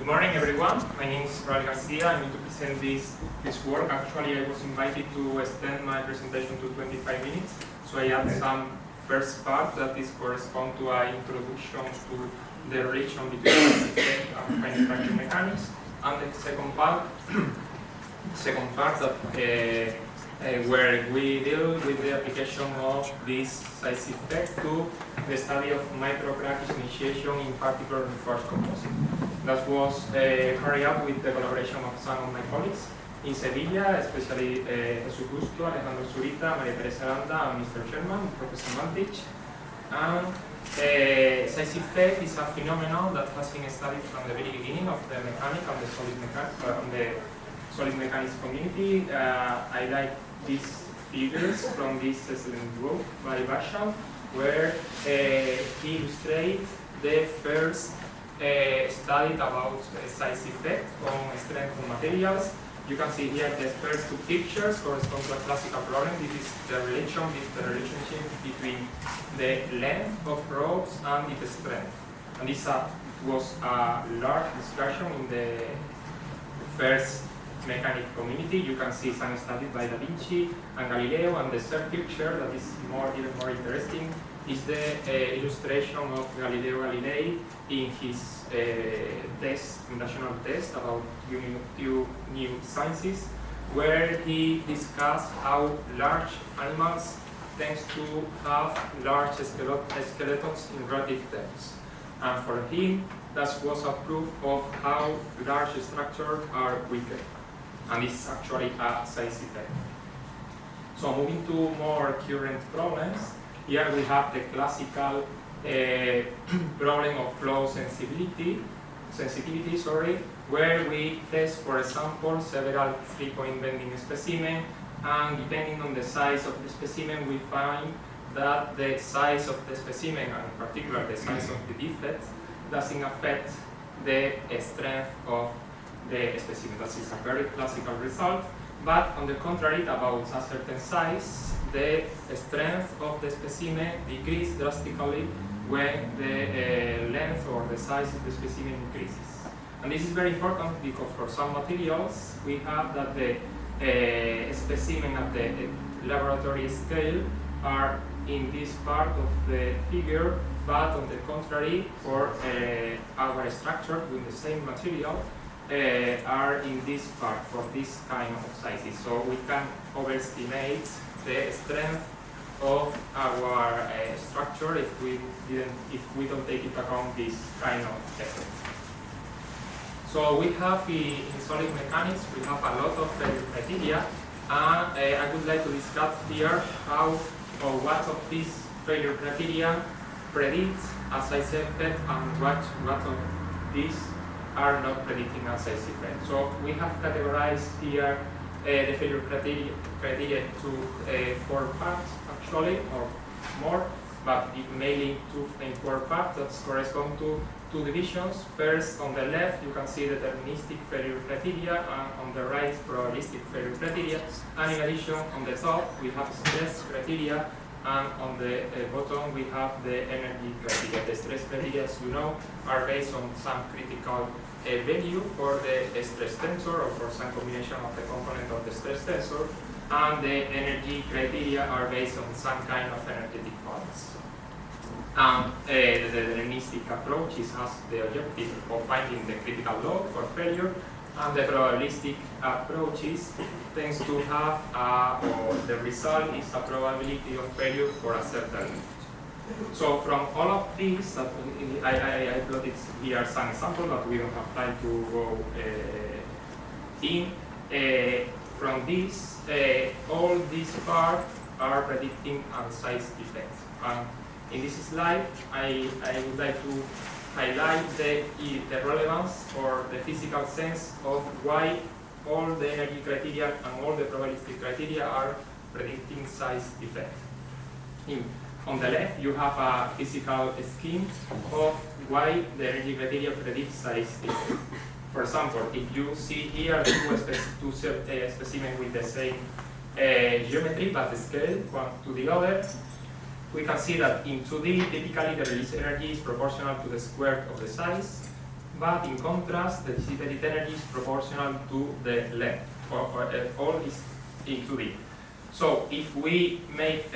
Good morning, everyone. My name is García. I'm going to present this work. Actually, I was invited to extend my presentation to 25 minutes, so I add some first part that is correspond to an introduction to the relation between system and finite fracture mechanics, and the second part that where we deal with the application of this size effect to the study of microcracks initiation, in particular reinforced composite. That was carried out with the collaboration of some of my colleagues in Sevilla, especially Justo, Zurita, Aranda, and Mr. Sherman, Professor Mantic. And size effect is a phenomenon that has been studied from the very beginning of the mechanics and the solid mechanics community. I like these figures from this excellent book by García, where he illustrates the first study about size effect on strength of materials. You can see here the first two pictures correspond to a classical problem. This is the relationship between the length of ropes and its strength. And this was a large discussion in the first mechanic community. You can see some studies by Da Vinci and Galileo, and the third picture that is even more interesting is the illustration of Galileo Galilei in his national test about two new sciences, where he discussed how large animals tend to have large skeletons in relative terms. And for him, that was a proof of how large structures are weaker. And this is actually a size effect. So moving to more current problems, here we have the classical problem of flow sensitivity, where we test, for example, several three-point bending specimens, and depending on the size of the specimen, we find that the size of the specimen, and in particular the size of the defect, doesn't affect the strength of the specimen. That is a very classical result, but on the contrary, about a certain size, the strength of the specimen decreases drastically when the length or the size of the specimen increases. And this is very important because for some materials, we have that the specimen at the laboratory scale are in this part of the figure, but on the contrary, for our structure with the same material, are in this part for this kind of sizes. So we can overestimate the strength of our structure if we don't take into account this kind of effect. So we have in solid mechanics, we have a lot of criteria, and I would like to discuss here how or what of these failure criteria predict a size effect and what of these are not predicting a size effect. So we have categorized here the failure criteria to 4 parts actually, or more, but mainly in 4 parts that correspond to 2 divisions. First, on the left, you can see deterministic failure criteria, and on the right, probabilistic failure criteria. And in addition, on the top, we have stress criteria, and on the bottom, we have the energy criteria. The stress criteria, as you know, are based on some critical value for the stress tensor or for some combination of the component of the stress tensor, and the energy criteria are based on some kind of energetic balance. And the deterministic approach has the objective of finding the critical load for failure, and the probabilistic approaches tends to have, or the result is a probability of failure for a certain limit. So from all of these, that I plotted here some examples, but we don't have time to go in. From this, all these parts are predicting a size effect. In this slide, I would like to highlight the relevance or the physical sense of why all the energy criteria and all the probabilistic criteria are predicting size effect. On the left, you have a physical scheme of why the energy criteria predict size effect. For example, if you see here two specimens with the same geometry but scale one to the other, we can see that in 2D, typically the release energy is proportional to the square of the size, but in contrast, the dissipated energy is proportional to the length. All is included. So if we make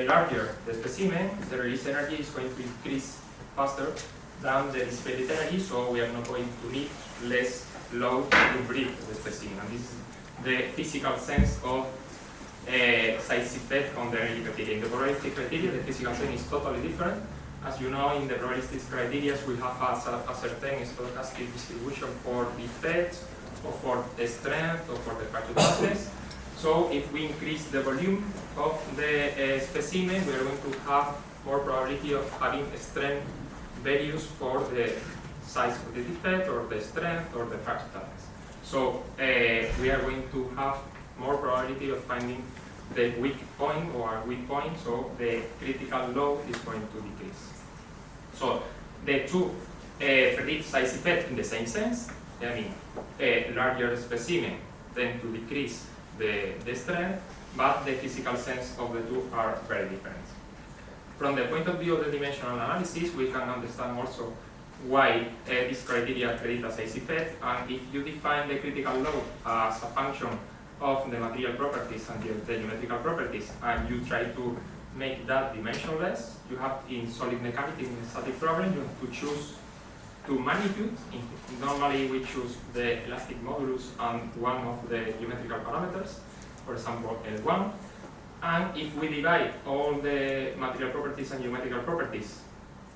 larger the specimen, the release energy is going to increase faster than the dissipated energy, so we are not going to need less load to breathe the specimen. And this is the physical sense of size effect on the energy criteria. In the probabilistic criteria, the physical sense is totally different. As you know, in the probabilistic criteria, we have a certain stochastic distribution for the effect, or for the strength, or for the fracture toughness. So if we increase the volume of the specimen, we are going to have more probability of having strength values for the size of the defect, or the strength, or the fracture toughness. So we are going to have more probability of finding the weak point or a weak point, so the critical load is going to decrease. So the two predict size effect in the same sense. I mean, a larger specimen tend to decrease the strength, but the physical sense of the two are very different. From the point of view of the dimensional analysis, we can understand also why this criteria predict a size effect, and if you define the critical load as a function of the material properties and the geometrical properties, and you try to make that dimensionless, you have in solid mechanics, in a static problem, you have to choose two magnitudes. Normally we choose the elastic modulus and one of the geometrical parameters, for example L1. And if we divide all the material properties and geometrical properties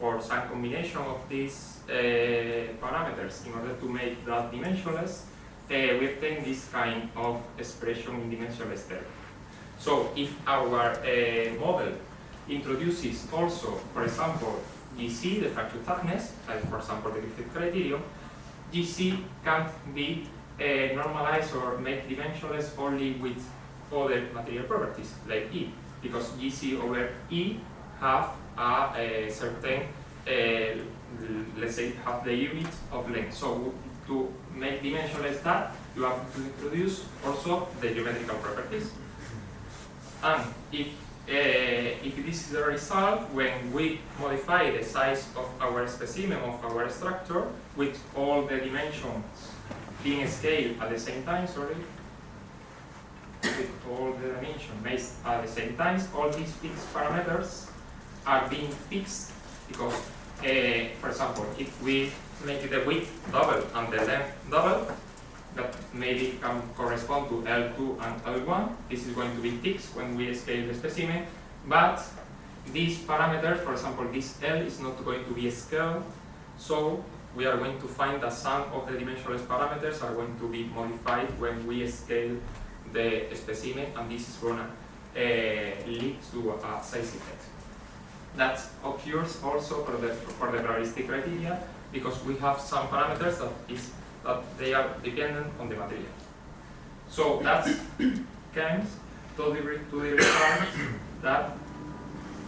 for some combination of these parameters in order to make that dimensionless, we obtain this kind of expression in dimensionless terms. So if our model introduces also, for example, GC, the fracture toughness, like for example the Griffith criterion, GC can't be normalized or made dimensionless only with other material properties, like E, because GC over E have a certain, let's say, have the unit of length. So to make dimensionless that, you have to introduce also the geometrical properties. And if this is the result, when we modify the size of our specimen, of our structure, with all the dimensions being scaled at the same time, with all the dimensions based at the same time, all these fixed parameters are being fixed because, for example, if we make the width double and the length double, that maybe can correspond to L2 and L1. This is going to be fixed when we scale the specimen, but these parameters, for example, this L is not going to be scaled, so we are going to find that some of the dimensionless parameters are going to be modified when we scale the specimen, and this is going to lead to a size effect. That occurs also for the probabilistic criteria, because we have some parameters that they are dependent on the material. So that comes to the result that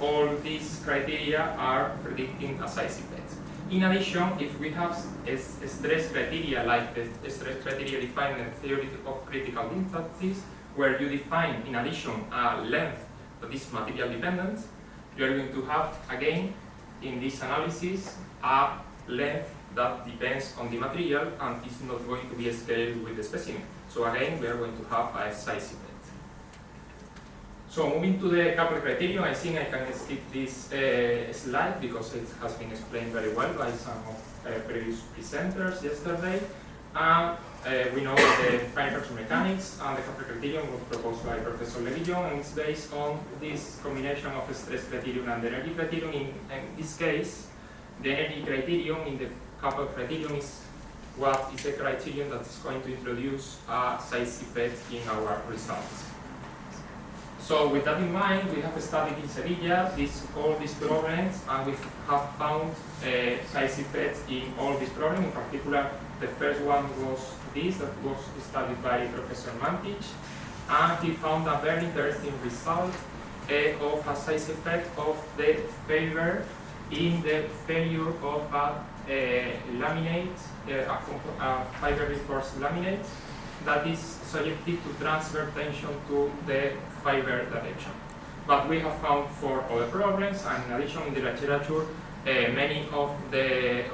all these criteria are predicting a size effect. In addition, if we have a stress criteria like the stress criteria defined in the theory of critical distances, where you define in addition a length that is material dependent, you are going to have again in this analysis a length that depends on the material and is not going to be scaled with the specimen. So again, we are going to have a size effect. So moving to the couple criterion, I think I can skip this slide because it has been explained very well by some of previous presenters yesterday. We know the finite fracture mechanics, and the couple criterion was proposed by Professor Levillon, and it's based on this combination of the stress criterion and the energy criterion. In this case, the energy criterion in the couple criterion is what is a criterion that is going to introduce a size effect in our results. So with that in mind, we have studied in Sevilla all these problems, and we have found size effects in all these problems. In particular, the first one was this, that was studied by Professor Mantic, and he found a very interesting result of a size effect of the failure in the failure of a laminate, a fiber reinforced laminate that is subjected to transfer tension to the fiber direction. But we have found 4 other problems, and in addition in the literature, many of the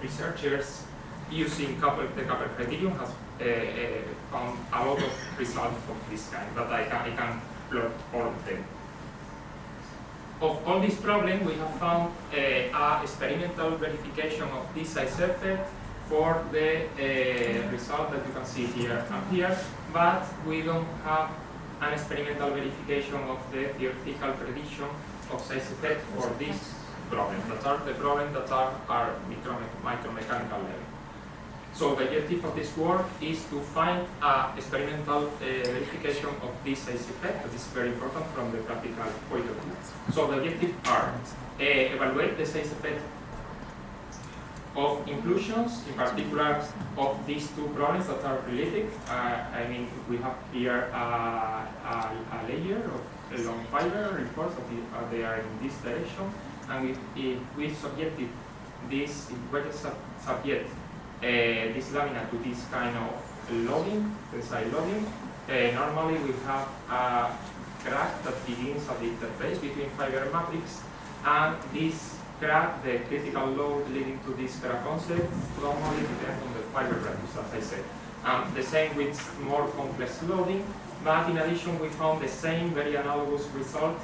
researchers using the couple criterion has found a lot of results of this kind, but I can plot all of them. Of all these problems, we have found a experimental verification of this size effect for the result that you can see here and here, but we don't have an experimental verification of the theoretical prediction of size effect for this problem. That are the problems that are micromechanical level. So the objective of this work is to find an experimental verification of this size effect. That is very important from the practical point of view. So the objectives are evaluate the size effect of inclusions, in particular of these two problems that are related. I mean, we have here a layer of a long fiber reinforced that they are in this direction, and if we subjected this, if we subject this lamina to this kind of loading, tensile loading, normally we have a crack that begins at the interface between fiber and matrix, and this crack, the critical load leading to this crack concept, normally depends on the fiber radius, as I said. The same with more complex loading, but in addition we found the same very analogous result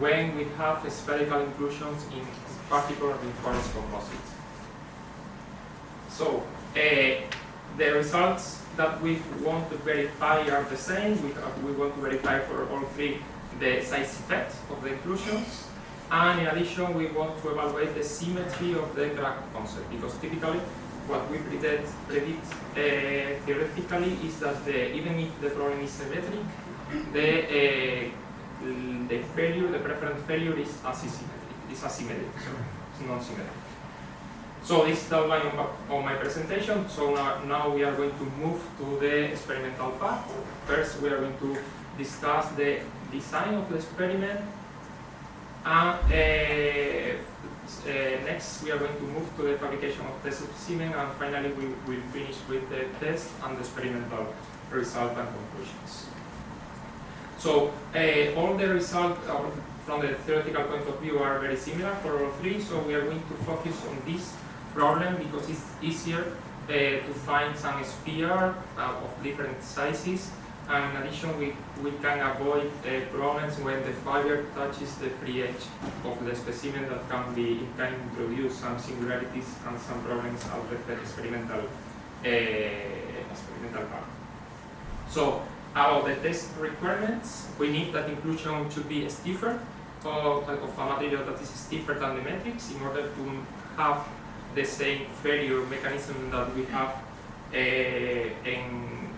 when we have spherical inclusions in particular reinforced composites. So the results that we want to verify are the same. We want to verify for all three the size effect of the inclusions, and in addition we want to evaluate the symmetry of the crack concept, because typically what we predict theoretically is that even if the problem is symmetric, the failure, the preference failure is asymmetric. It's non-symmetric. So this is the outline of my presentation. So now we are going to move to the experimental part. First, we are going to discuss the design of the experiment, and next we are going to move to the fabrication of test specimen, and finally we will finish with the test and the experimental result and conclusions. So all the results from the theoretical point of view are very similar for all three, so we are going to focus on this problem because it's easier to find some sphere of different sizes, and in addition we can avoid problems when the fiber touches the free edge of the specimen that can introduce some singularities and some problems out of the experimental part. So about the test requirements, we need that inclusion should be stiffer, of a material that is stiffer than the matrix, in order to have the same failure mechanism that we have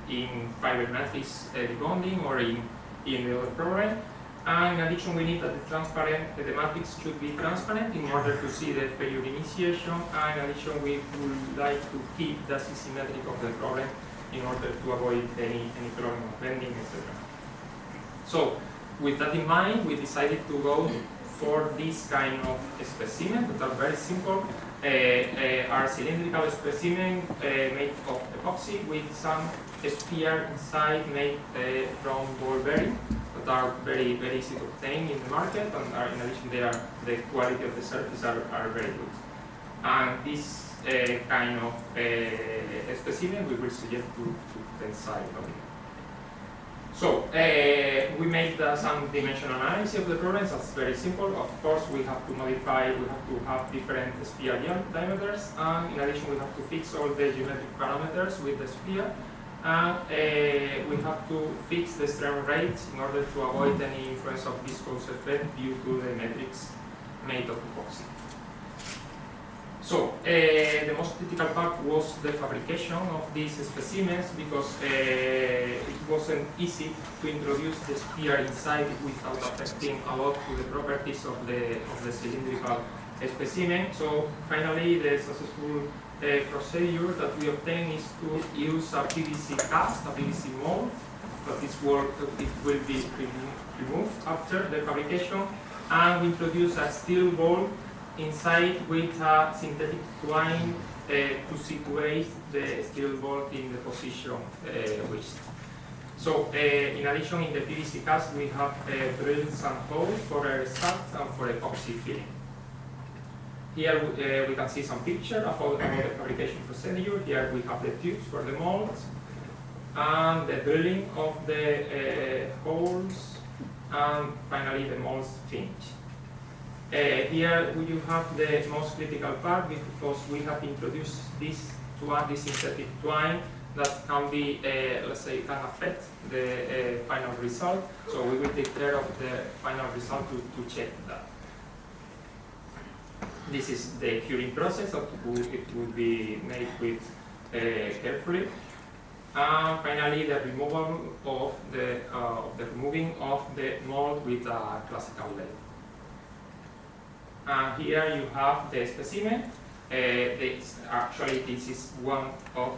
in fiber matrix debonding or in the other problem. And in addition, we need that the matrix should be transparent in order to see the failure initiation. And in addition, we would like to keep the asymmetric of the problem in order to avoid any problem of bending, etc. So, with that in mind, we decided to go for this kind of specimen that are very simple. Are cylindrical specimen made of epoxy with some sphere inside made from ball bearing that are very, very easy to obtain in the market, and in addition the quality of the surface are very good. And this kind of specimen we will suggest to tensile loading. So we made some dimensional analysis of the problems. That's very simple. Of course, we have to modify. We have to have different sphere diameters, and in addition, we have to fix all the geometric parameters with the sphere. And we have to fix the strain rate in order to avoid any influence of viscous effect due to the matrix made of epoxy. So the most critical part was the fabrication of these specimens, because it wasn't easy to introduce the sphere inside without affecting a lot to the properties of the cylindrical specimen. So finally, the successful procedure that we obtain is to use a PVC cast, a PVC mold, but it will be removed after the fabrication, and we introduce a steel ball inside with a synthetic twine to situate the steel ball in the position wished. So in addition, in the PVC cast we have drilled some holes for air extract and for epoxy filling. Here we can see some picture about the fabrication procedure. Here we have the tubes for the molds, and the drilling of the holes, and finally the molds finish. Here you have the most critical part, because we have introduced this synthetic twine that can be, let's say, can affect the final result. So we will take care of the final result to check that. This is the curing process that it will be made with carefully. And finally, the removal of removing of the mold with a classical lathe. And here you have the specimen. Actually, this is one of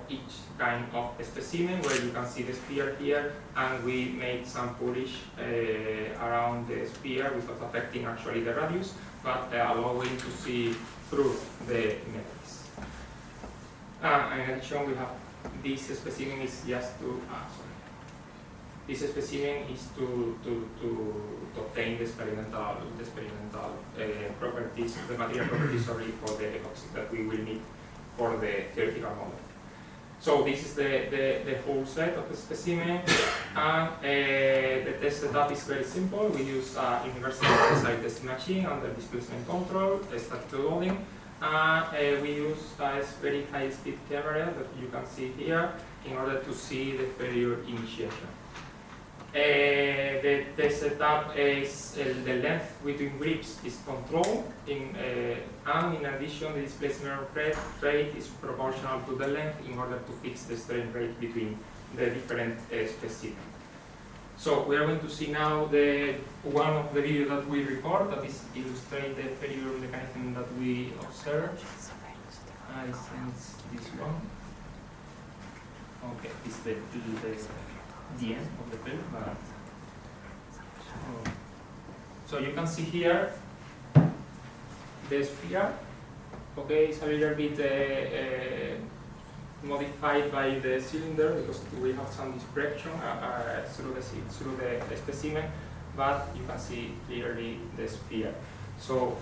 each kind of specimen, where you can see the sphere here, and we made some polish around the sphere without affecting actually the radius, but allowing to see through the metals. In addition, we have this specimen is just to this specimen is to obtain the experimental properties, the material properties, sorry, for the epoxy that we will need for the theoretical model. So this is the whole set of the specimen, and the test setup is very simple. We use a universal side test machine under displacement control, static loading, and we use a very high-speed camera that you can see here in order to see the failure initiation. The setup is the length between grips is controlled, and in addition, the displacement rate is proportional to the length in order to fix the strain rate between the different specimens. So we are going to see now one of the videos that we record that is illustrate the failure mechanism that we observed. I think this one. Okay, it's the end of the film, but so you can see here the sphere. Okay, it's a little bit modified by the cylinder because we have some dispersion through the specimen, but you can see clearly the sphere. So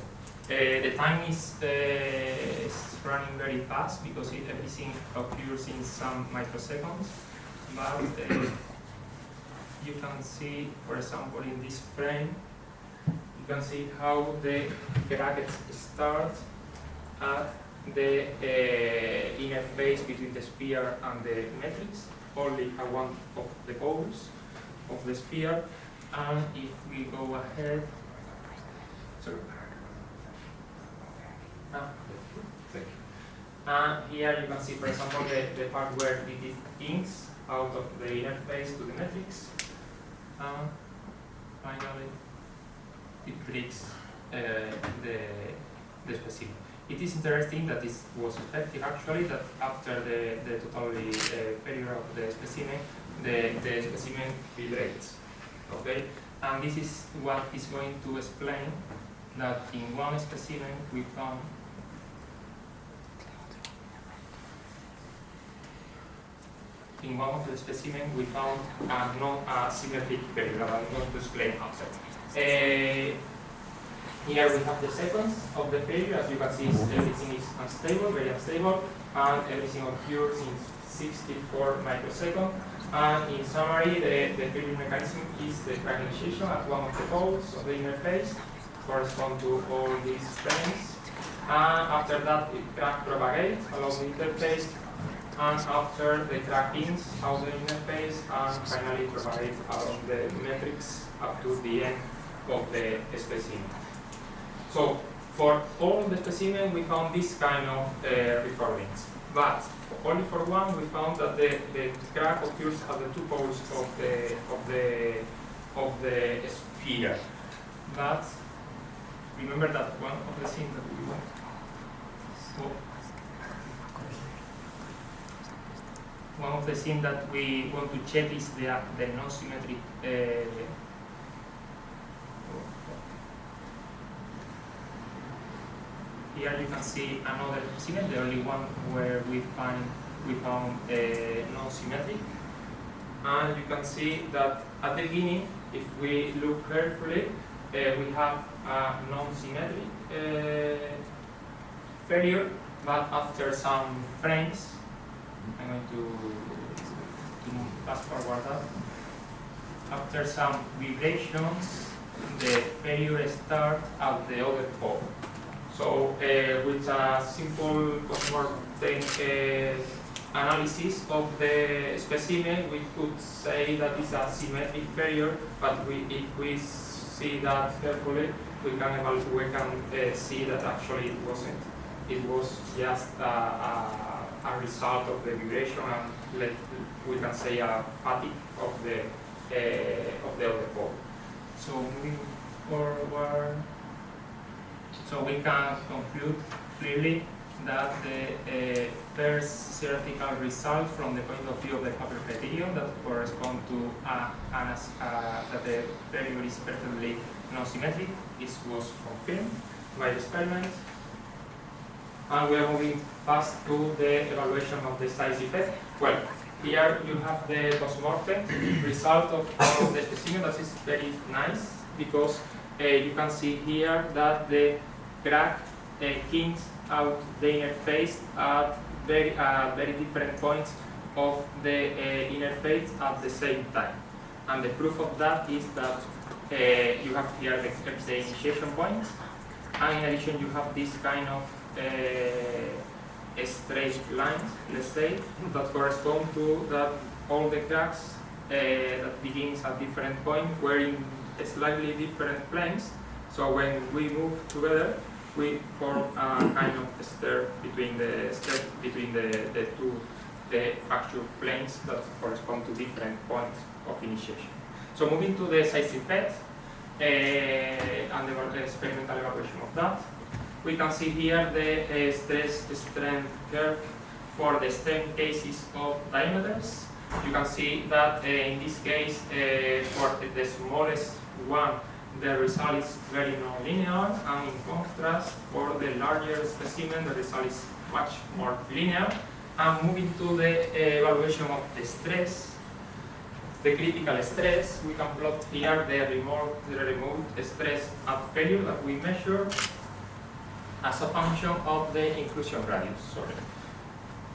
the time is running very fast because everything occurs in some microseconds, but you can see, for example, in this frame, you can see how the brackets start at the inner face between the sphere and the matrix, only at one of the poles of the sphere. And if we go ahead, here you can see, for example, the part where it inks out of the inner face to the matrix. Finally, it breaks the specimen. It is interesting that this was effective actually, that after the totally failure of the specimen, the specimen vibrates. Okay? And this is what is going to explain that in one specimen we found a non-symmetric failure that I'm going to explain after. Here we have the sequence of the failure. As you can see, everything is unstable, very unstable, and everything occurs in 64 microseconds. And in summary, the failure mechanism is the crack initiation at one of the poles of the interface, correspond to all these frames. And after that, the crack propagates along the interface, and after the crack inks out the interface, and finally propagates along the matrix up to the end of the specimen. So for all the specimen, we found this kind of recordings, but only for one, we found that the crack occurs at the two poles of the sphere. But remember that one of the things that we want. One of the things that we want to check is the non-symmetric. Here you can see another specimen, the only one where we found non-symmetric. And you can see that at the beginning, if we look carefully, we have a non-symmetric failure, but after some frames, I'm going to fast forward that. After some vibrations, the failure starts at the other pole. So with a simple post-mortem analysis of the specimen, we could say that it's a symmetric failure, but if we see that carefully, we can see that actually it wasn't. It was just a result of the vibration, and we can say a fatigue of the other pole. So moving forward, so we can conclude clearly that the first theoretical result from the point of view of the Hubble criterion that correspond to that the failure is perfectly non-symmetric, this was confirmed by experiments. And we are moving fast to the evaluation of the size effect. Well, here you have the post-mortem result of the specimen. That is very nice because you can see here that the crack kinks out the inner face at very different points of the inner face at the same time. And the proof of that is that you have here the initiation points, and in addition you have this kind of straight lines, let's say, that correspond to that all the cracks that begins at different points were in slightly different planes. So when we move together, we form a kind of stair between the two fracture planes that correspond to different points of initiation. So moving to the size effect and the experimental evaluation of that, we can see here the stress strength curve for the stem cases of diameters. You can see that in this case, for the smallest one, the result is very non-linear, and in contrast, for the larger specimen, the result is much more linear. And moving to the evaluation of the stress, the critical stress, we can plot here the remote stress at failure that we measure as a function of the inclusion radius. Sorry.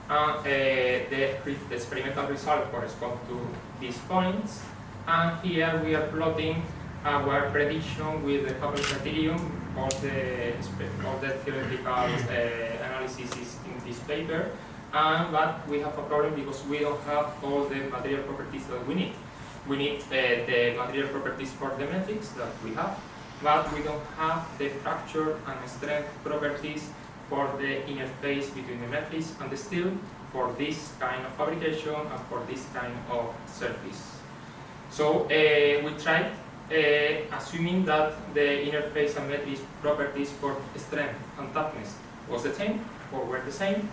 And the experimental result corresponds to these points. And here we are plotting our prediction with the Hubble criterion. All the theoretical analysis is in this paper. But we have a problem because we don't have all the material properties that we need. We need the material properties for the metrics that we have, but we don't have the fracture and strength properties for the inner face between the metrics and the steel for this kind of fabrication and for this kind of surface. So we tried assuming that the inner face and metrics properties for strength and toughness was the same or were the same,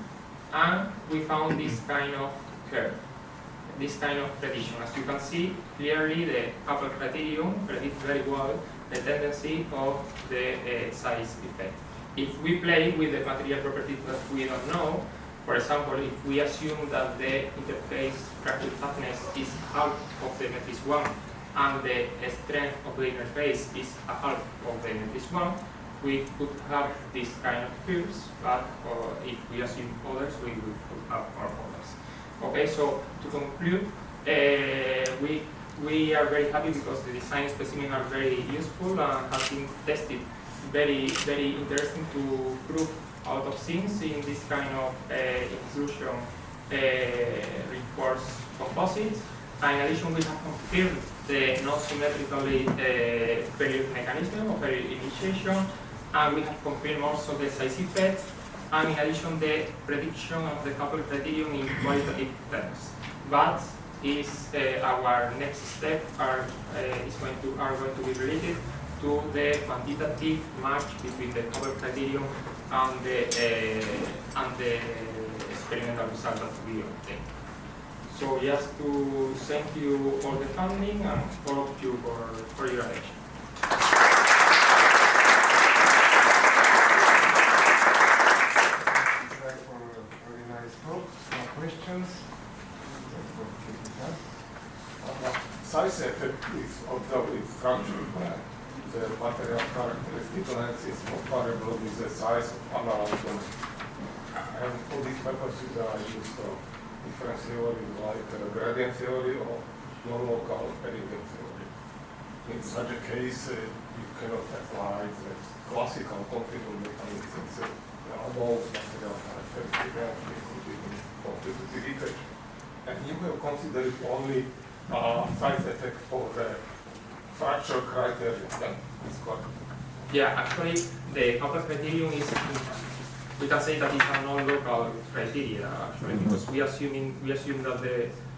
and we found this kind of curve, this kind of prediction. As you can see clearly, the Hubble criterion predicts very well the tendency of the size effect. If we play with the material properties that we don't know, for example, if we assume that the interface fracture toughness is half of the matrix 1 and the strength of the interface is a half of the matrix 1, we could have this kind of curves, but if we assume others, we could have more others. Okay, so to conclude, we are very happy because the design specimens are very useful and have been tested very interesting to prove out of things in this kind of inclusion reinforced composites. And in addition, we have confirmed the non-symmetrically failure mechanism of failure initiation, and we have confirmed also the size effect, and in addition the prediction of the Hubble criterion in qualitative terms. But our next step are going to be related to the quantitative match between the Hubble criterion and the experimental result that we obtain. So just to thank you for the funding and all of you for your attention. Questions? Size effect is observed with fracture. the material characteristic lenses comparable with the size of amalgam. And for this purpose, you can use different theory like gradient theory or non-local gradient theory. In such a case, you cannot apply the classical continuum mechanics since there are both material characteristics and constitutive effect. And you have considered only size effect for the fracture criterion. That's correct. Yeah, actually, the Kaplan criterion is, we can say that it's a non-local criteria, actually, because we assume that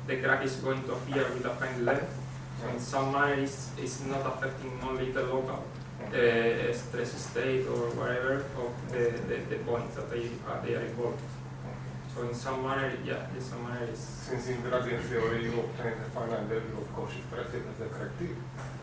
the crack is going to appear with a finite length. So in some manner, it's not affecting only the local stress state or whatever of the points that they are involved. So in some manner, yeah, in some manner is. Since in gradient theory you obtain a finite level of Cauchy prefix as the criteria.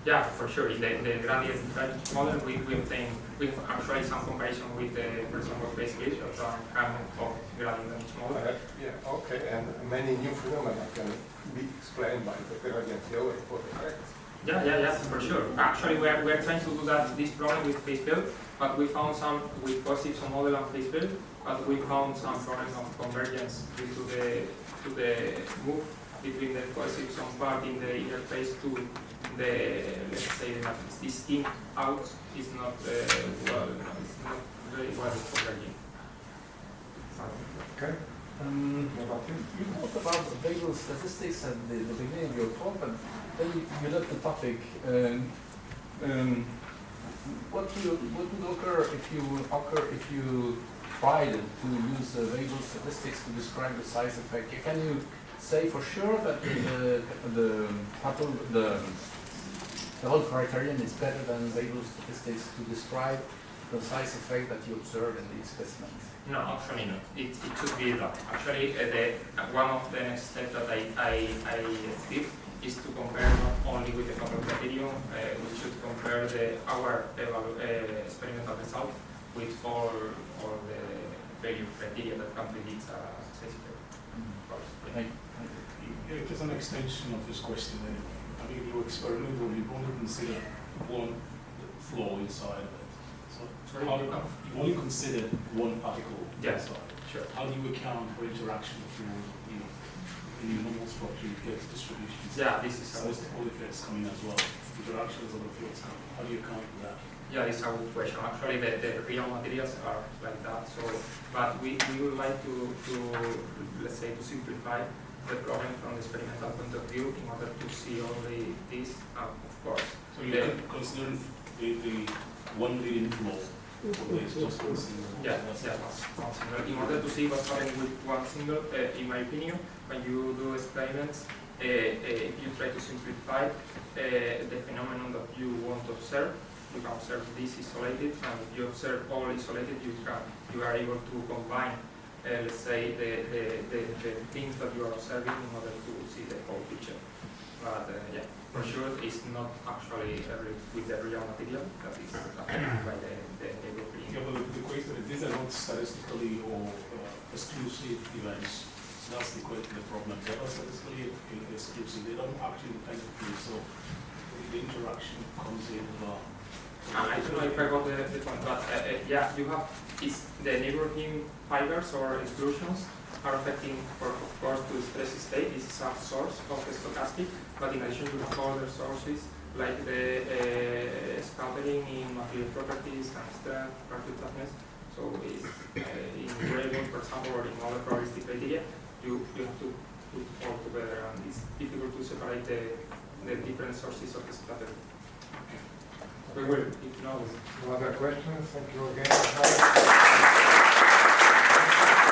Yeah, for sure. In the gradient model, we obtain with actually some comparison with the, for example, phase fields or some kind of gradient damage model. Yeah, okay, and many new phenomena can be explained by the gradient theory for the cracks. Yeah, for sure. Actually, we are trying to do this problem with phase field, but we found some with positive some model and phase field, but we found some problems of convergence due to the move between the positive some part in the interface to the, let's say, that this thing out is not well, it's not very well converging. Okay. You talked about Bayesian statistics at the beginning of your talk, and then you left the topic. What would occur if you tried to use Bayesian statistics to describe the size effect? Can you say for sure that the whole criterion is better than Bayesian statistics to describe the size effect that you observe in these specimens? No, actually no. It should be that. Actually, one of the next steps that I did is to compare not only with the Kaplan criterion, we should compare our experimental result with all the value criteria that can predict a success rate. It is an extension of this question anyway. I mean, you experimental, you only consider one flaw inside of it. So you only consider one particle inside. Sure. How do you account for interaction between, in your normal structure, you get distributions? Yeah, this is statistical effects coming as well. Interactions of the fields coming. How do you account for that? Yeah, this is a good question. Actually, the real materials are like that. So, but we would like to let's say to simplify the problem from the experimental point of view in order to see only this, of course. So you consider the one leading flow. It's just one single. Yeah, one single. In order to see what's happening with one single, in my opinion, when you do experiments, if you try to simplify the phenomenon that you want to observe, you can observe this isolated, and if you observe all isolated, you are able to combine, let's say, the things that you are observing in order to see the whole picture. But yeah, for sure, it's not actually with the real material that is affected by the neighborhood. Yeah, but the question is, these are not statistically or exclusive events. That's the question, the problem. They are statistically exclusive. They don't actually depend on you. So the interaction comes in. I don't know if I got the point, but yeah, you have the neighboring fibers or exclusions are affecting, of course, to stress state. This is a source of the stochastic, but in addition you have other sources like the scattering in material properties and strength, fracture toughness. So in gradient, for example, or in other probabilistic criteria, you have to put all together, and it's difficult to separate the different sources of the scattering. We will, if not. Other questions? Thank you again.